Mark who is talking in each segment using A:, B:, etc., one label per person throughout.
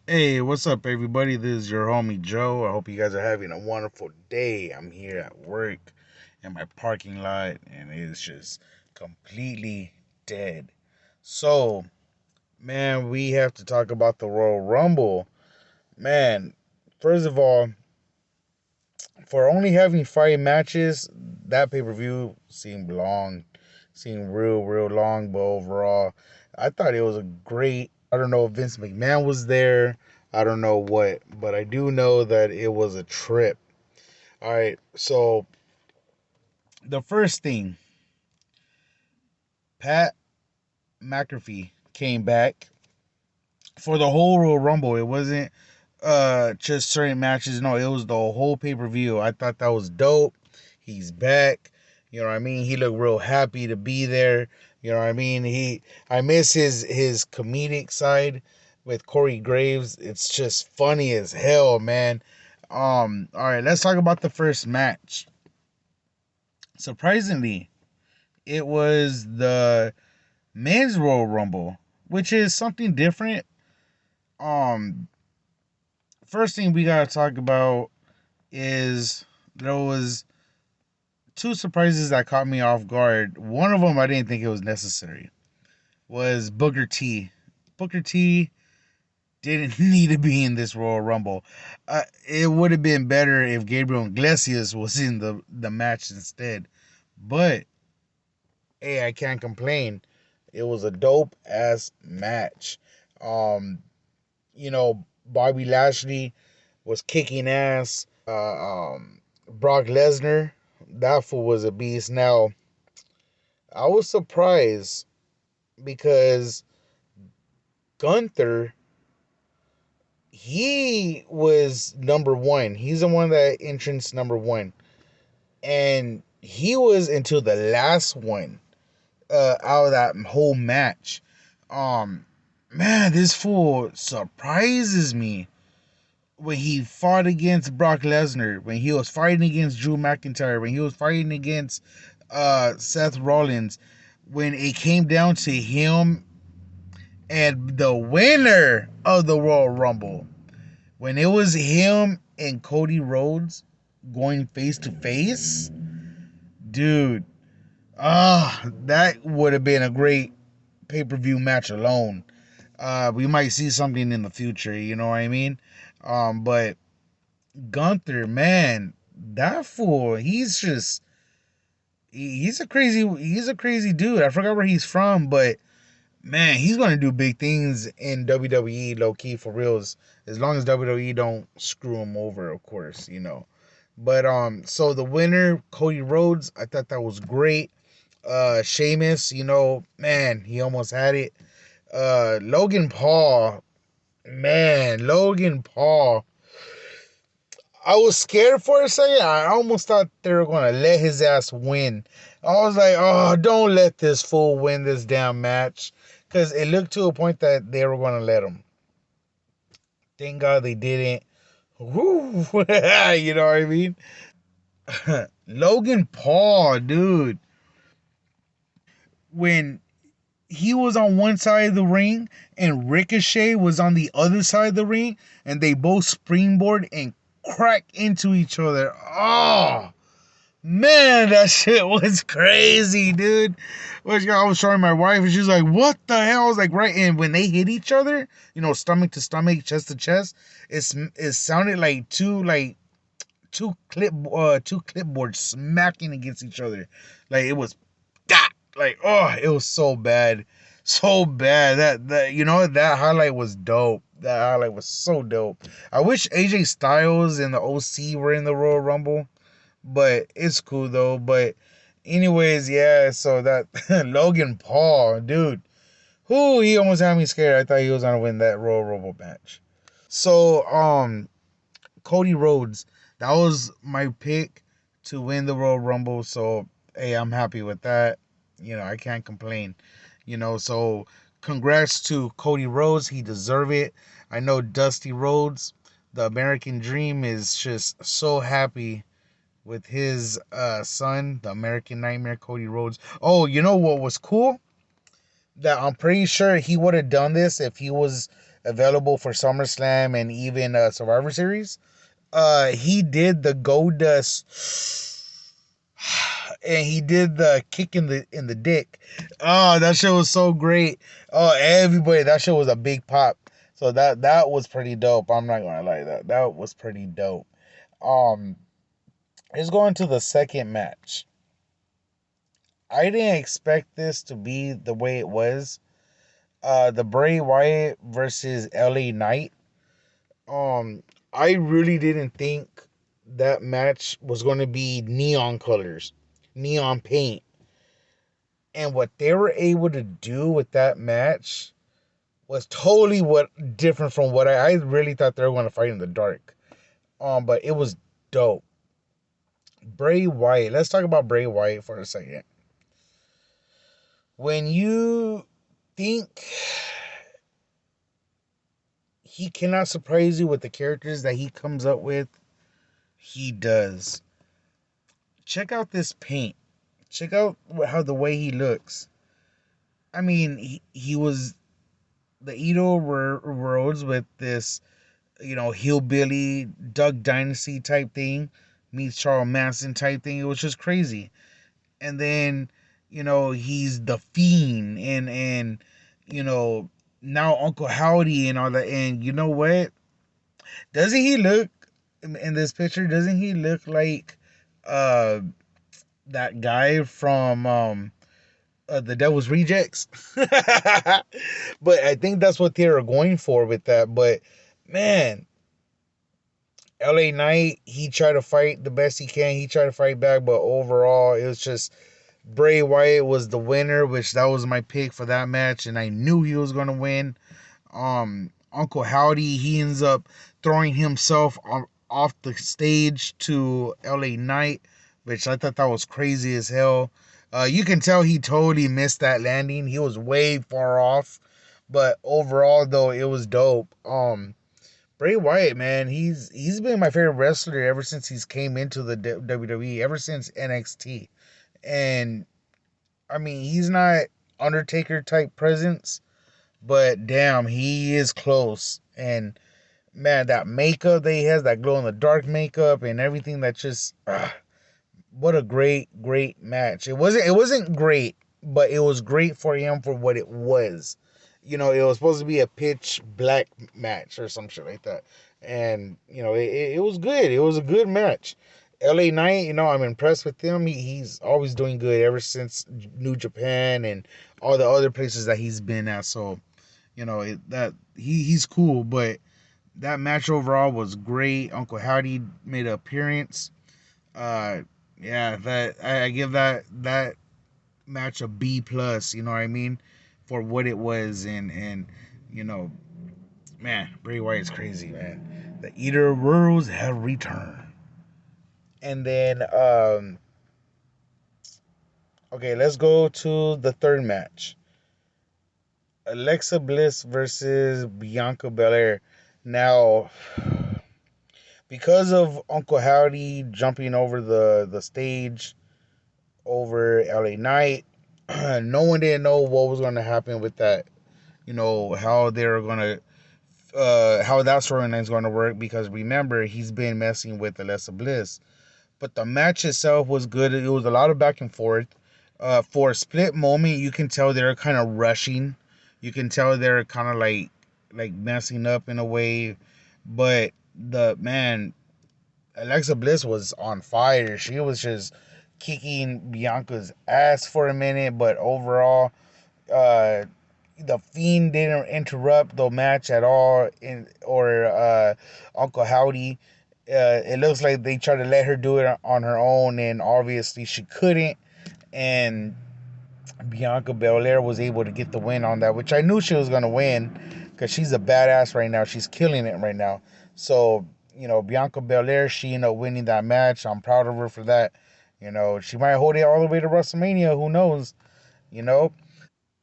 A: Hey, what's up, everybody? This is your homie Joe. I hope you guys are having a wonderful day. I'm here at work in my parking lot, and it's just completely dead. So, man, we have to talk about the Royal Rumble. Man, first of all, for only having 5 matches, that pay per view seemed long, seemed real long, but overall, I thought it was a great. I don't know if Vince McMahon was there. I don't know what, but I do know that it was a trip. All right, so the first thing, Pat McAfee came back for the whole Royal Rumble. It wasn't just certain matches. No, it was the whole pay per view. I thought that was dope. He's back. You know what I mean? He looked real happy to be there. You know what I mean? I miss his comedic side with Corey Graves. It's just funny as hell, man. All right, let's talk about the first match. Surprisingly, it was the men's Royal Rumble, which is something different. Um, First thing we gotta talk about is there was two surprises that caught me off guard. One of them I didn't think it was necessary. Was Booker T. Booker T didn't need to be in this Royal Rumble. It would have been better if Gabriel Iglesias was in the match instead. But hey, I can't complain. It was a dope ass match. Um, Bobby Lashley was kicking ass. Brock Lesnar, that fool was a beast. Now, I was surprised because Gunther, he was number one. He's the one that entrance number one. And he was until the last one out of that whole match. Um, man, this fool surprises me when he fought against Brock Lesnar, when he was fighting against Drew McIntyre, when he was fighting against Seth Rollins, when it came down to him and the winner of the Royal Rumble, when it was him and Cody Rhodes going face to face, dude, that would have been a great pay per view match alone. We might see something in the future, you know what I mean? But Gunther, man, that fool, he's a crazy dude. I forgot where he's from, but man, he's gonna do big things in WWE, low key for reals. As long as WWE don't screw him over, of course. But so the winner, Cody Rhodes, I thought that was great. Sheamus, man, he almost had it. Logan Paul, man, Logan Paul. I was scared for a second. I almost thought they were gonna let his ass win. I was like, oh, don't let this fool win this damn match. Because it looked to a point that they were gonna let him. Thank God they didn't. Woo. You know what I mean? Logan Paul, dude. When he was on one side of the ring and Ricochet was on the other side of the ring, and they both springboard and crack into each other. Oh, man, that shit was crazy, dude. Which I was showing my wife, and she's like, "What the hell?" I was like, "Right." And when they hit each other, stomach to stomach, chest to chest, it sounded like two clipboards smacking against each other. Like it was that. Like, oh, it was so bad, so bad. That highlight was dope. That highlight was so dope. I wish AJ Styles and the OC were in the Royal Rumble, but it's cool though. But anyways, yeah. So that Logan Paul, dude, he almost had me scared. I thought he was gonna win that Royal Rumble match. So Cody Rhodes, that was my pick to win the Royal Rumble. So hey, I'm happy with that. I can't complain. So congrats to Cody Rhodes. He deserved it. I know Dusty Rhodes, the American Dream, is just so happy with his son, the American Nightmare, Cody Rhodes. Oh, you know what was cool? That I'm pretty sure he would have done this if he was available for SummerSlam and even Survivor Series. He did the Goldust, and he did the kick in the dick. Oh, that show was so great. Oh, everybody, that show was a big pop. So that was pretty dope. I'm not gonna lie, that was pretty dope. Um, let's go into the second match. I didn't expect this to be the way it was. The Bray Wyatt versus LA Knight. I really didn't think that match was going to be neon colors, neon paint. And what they were able to do with that match was totally what different from what I really thought they were going to fight in the dark. But it was dope. Bray Wyatt. Let's talk about Bray Wyatt for a second. When you think he cannot surprise you with the characters that he comes up with, he does. Check out this paint. Check out how the way he looks. I mean, he was the Edo Rhodes with this, hillbilly Duck Dynasty type thing, meets Charles Manson type thing. It was just crazy. And then, he's the Fiend and now Uncle Howdy and all that. And you know what? Doesn't he look in this picture? Doesn't he look like uh that guy from the Devil's Rejects? But I think that's what they were going for with that. But man, LA Knight, he tried to fight the best he can. He tried to fight back, but overall, it was just Bray Wyatt was the winner, which that was my pick for that match, and I knew he was gonna win. Uncle Howdy, he ends up throwing himself off the stage to LA Knight, which I thought that was crazy as hell. You can tell he totally missed that landing. He was way far off, but overall though, it was dope. Bray Wyatt, man, he's been my favorite wrestler ever since he's came into the WWE, ever since NXT. And I mean, he's not Undertaker type presence, but damn, he is close. And man, that makeup that he has, that glow in the dark makeup and everything, that just what a great match. It wasn't great, but it was great for him for what it was. It was supposed to be a pitch black match or some shit like that. And, it was good. It was a good match. LA Knight, I'm impressed with him. He's always doing good ever since New Japan and all the other places that he's been at. So, he's cool, but that match overall was great. Uncle Howdy made an appearance. Uh, yeah, that I give that match a B plus. You know what I mean, for what it was, and you know, man, Bray Wyatt's crazy, man. The Eater of Worlds have returned. And then, okay, let's go to the third match. Alexa Bliss versus Bianca Belair. Now, because of Uncle Howdy jumping over the stage over LA Knight, no one didn't know what was going to happen with that. How they're going to, how that storyline is going to work. Because remember, he's been messing with Alexa Bliss. But the match itself was good. It was a lot of back and forth. For a split moment, you can tell they're kind of rushing. You can tell they're kind of like messing up in a way. But the man, Alexa Bliss was on fire. She was just kicking Bianca's ass for a minute. But overall, uh, the Fiend didn't interrupt the match at all, or Uncle Howdy. It looks like they tried to let her do it on her own, and obviously she couldn't. And Bianca Belair was able to get the win on that, which I knew she was going to win because she's a badass right now. She's killing it right now. So, Bianca Belair, she ended up winning that match. I'm proud of her for that. She might hold it all the way to WrestleMania. Who knows? You know?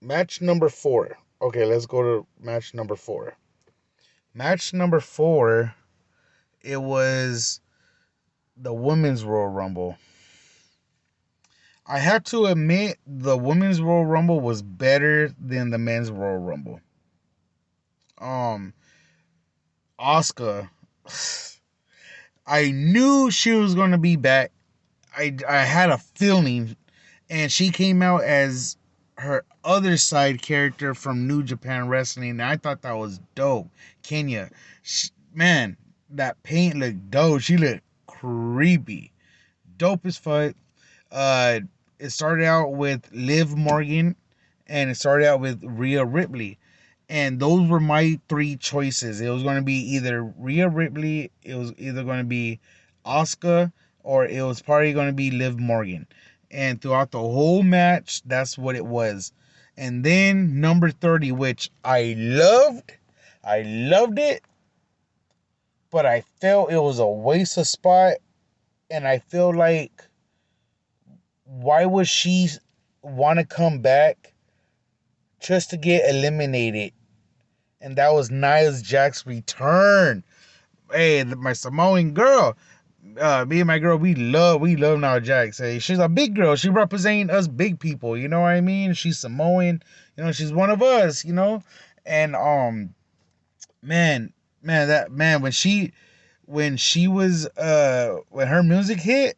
A: Match number 4. Okay, let's go to match number 4. Match number 4, it was the Women's Royal Rumble. I have to admit, the Women's Royal Rumble was better than the Men's Royal Rumble. Oscar. I knew she was gonna be back. I had a feeling, and she came out as her other side character from New Japan Wrestling, and I thought that was dope. Kenya, man, that paint looked dope. She looked creepy, dope as fuck. Uh, it started out with Liv Morgan, and it started out with Rhea Ripley. And those were my three choices. It was going to be either Rhea Ripley, it was either going to be Asuka, or it was probably going to be Liv Morgan. And throughout the whole match, that's what it was. And then number 30, which I loved it, but I felt it was a waste of spot. And I feel like, why would she want to come back just to get eliminated? And that was Nia Jax's return. Hey, my Samoan girl, me and my girl, we love Nia Jax. Hey, she's a big girl. She representing us big people. You know what I mean? She's Samoan. You know, she's one of us. You know, and man, that man when she was when her music hit,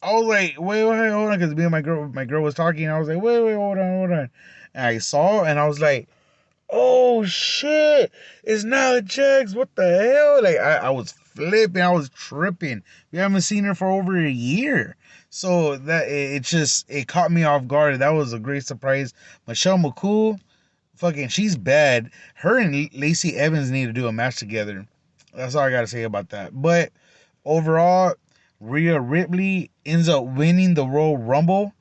A: I was like, wait, hold on, because me and my girl was talking. I was like, wait, hold on. And I saw, and I was like, oh shit, it's Nia Jax. What the hell? Like, I was flipping, I was tripping. We haven't seen her for over a year. So that it just it caught me off guard. That was a great surprise. Michelle McCool, fucking, she's bad. Her and Lacey Evans need to do a match together. That's all I gotta say about that. But overall, Rhea Ripley ends up winning the Royal Rumble.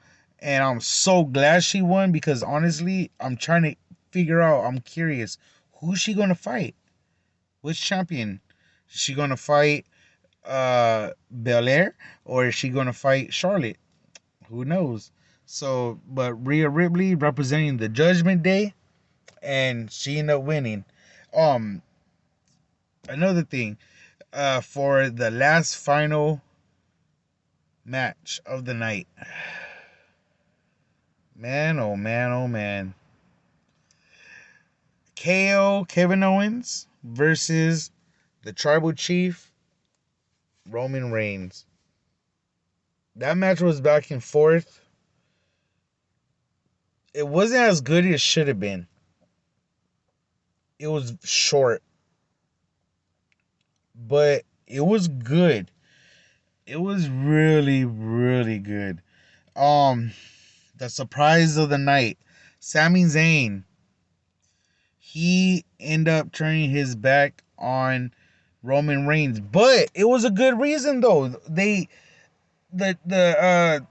A: And I'm so glad she won, because honestly, I'm trying to figure out, I'm curious, who's she gonna fight? Which champion? Is she gonna fight Belair, or is she gonna fight Charlotte? Who knows? So, but Rhea Ripley representing the Judgment Day, and she ended up winning. Um, Another thing, for the last final match of the night, man, oh man, oh man, KO Kevin Owens versus the Tribal Chief Roman Reigns. That match was back and forth. It wasn't as good as it should have been. It was short, but it was good. It was really, really good. Um, the surprise of the night, Sami Zayn. He ended up turning his back on Roman Reigns, but it was a good reason though. The the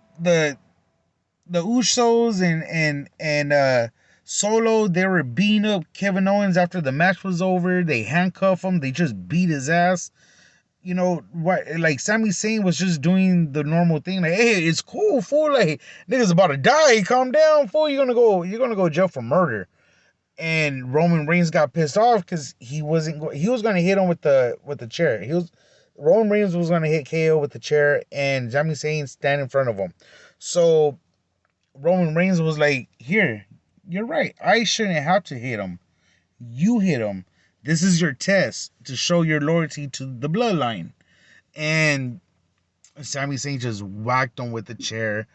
A: Usos and Solo, they were beating up Kevin Owens after the match was over. They handcuffed him. They just beat his ass. You know what? Like, Sami Zayn was just doing the normal thing. Like, hey, it's cool, fool. Like, niggas about to die. Calm down, fool. You're gonna go jail for murder. And Roman Reigns got pissed off because he was gonna hit him with the chair. Roman Reigns was gonna hit KO with the chair, and Sami Zayn stand in front of him. So Roman Reigns was like, here, you're right. I shouldn't have to hit him. You hit him. This is your test to show your loyalty to the bloodline. And Sami Zayn just whacked him with the chair.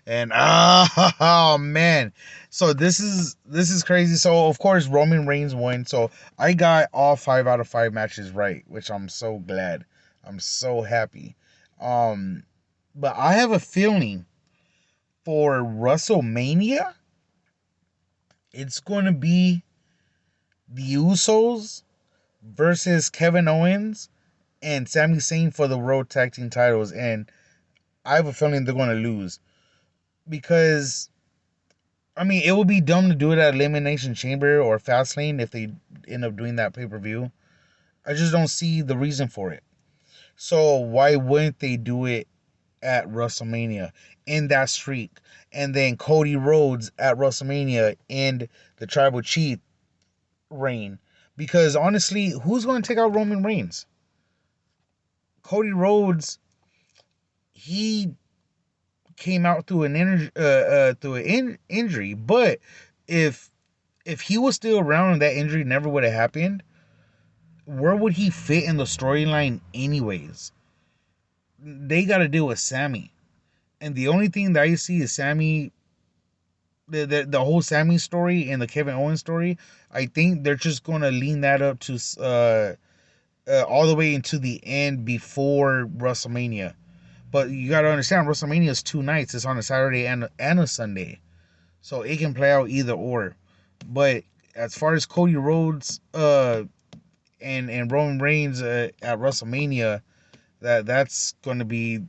A: And oh man. So this is crazy. So of course Roman Reigns won. So I got all 5 out of 5 matches right, which I'm so glad. I'm so happy. But I have a feeling for WrestleMania, it's going to be the Usos versus Kevin Owens and Sami Zayn for the World Tag Team titles. And I have a feeling they're going to lose. Because, I mean, it would be dumb to do it at Elimination Chamber or Fastlane if they end up doing that pay-per-view. I just don't see the reason for it. So why wouldn't they do it at WrestleMania in that streak? And then Cody Rhodes at WrestleMania in the Tribal Chief reign. Because honestly, who's going to take out Roman Reigns? Cody Rhodes, he came out through an injury, but if if he was still around and that injury never would have happened, where would he fit in the storyline anyways? They got to deal with Sammy. And the only thing that I see is Sammy, the whole Sammy story and the Kevin Owens story. I think they're just going to lean that up to all the way into the end before WrestleMania. But you got to understand, WrestleMania is 2 nights. It's on a Saturday and a Sunday. So it can play out either or. But as far as Cody Rhodes and Roman Reigns at WrestleMania, that's going to be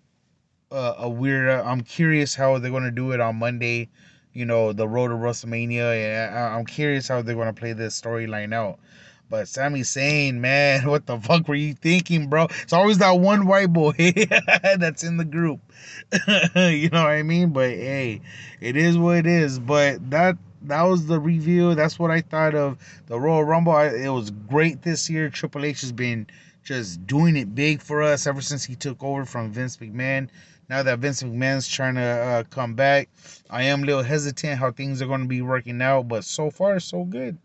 A: a weird. I'm curious how they're going to do it on Monday. You know, the road to WrestleMania, and I'm curious how they're going to play this storyline out. But Sami Zayn, man, what the fuck were you thinking, bro? It's always that one white boy that's in the group. You know what I mean? But hey, it is what it is. But that was the review. That's what I thought of the Royal Rumble. It was great this year. Triple H has been just doing it big for us ever since he took over from Vince McMahon. Now that Vince McMahon's trying to come back, I am a little hesitant how things are going to be working out. But so far, so good.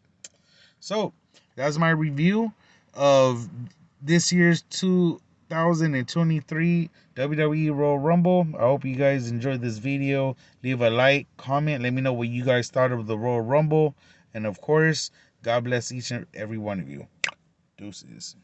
A: So that's my review of this year's 2023 WWE Royal Rumble. I hope you guys enjoyed this video. Leave a like, comment, let me know what you guys thought of the Royal Rumble. And of course, God bless each and every one of you. Deuces.